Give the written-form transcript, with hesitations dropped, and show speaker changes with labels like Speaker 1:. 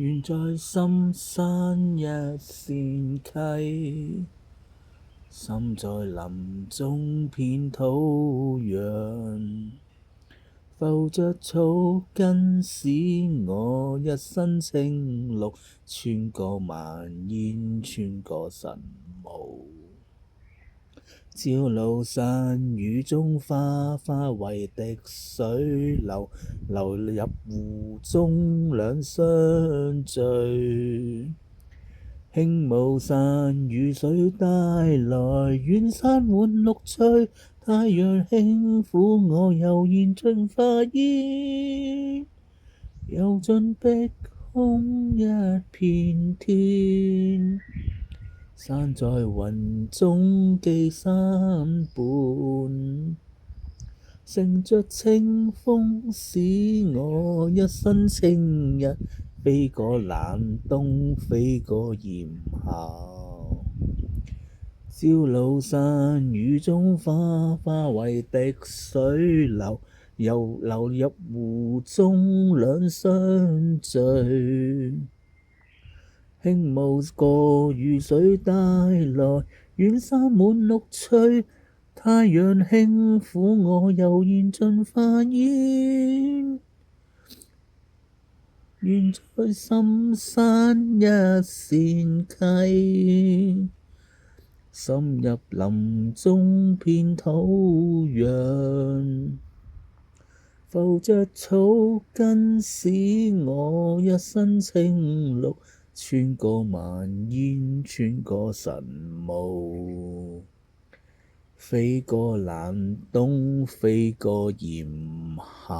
Speaker 1: 願在深山一線溪，心在林中遍土壤。浮着草根使我一身青綠，穿過萬煙，穿過晨霧。朝露散雨中，花花為滴水流，流入湖中兩相聚。輕霧散雨水帶來，遠山滿綠翠。太陽輕撫我，悠然進花煙，遊盡碧空一片天。散在雲中寄山伴，乘着清風使我一身青日，飛過冷冬，飛過炎夏。朝露散雨中，花花為滴水流，又流入湖中兩相聚。輕霧過雨水帶來，遠山滿綠翠。太陽輕撫我，悠然進花煙。願在深山一線溪，深入林中遍土壤。浮着草根使我一身青綠，穿過萬煙，穿過晨霧。飛過冷冬，飛過炎夏。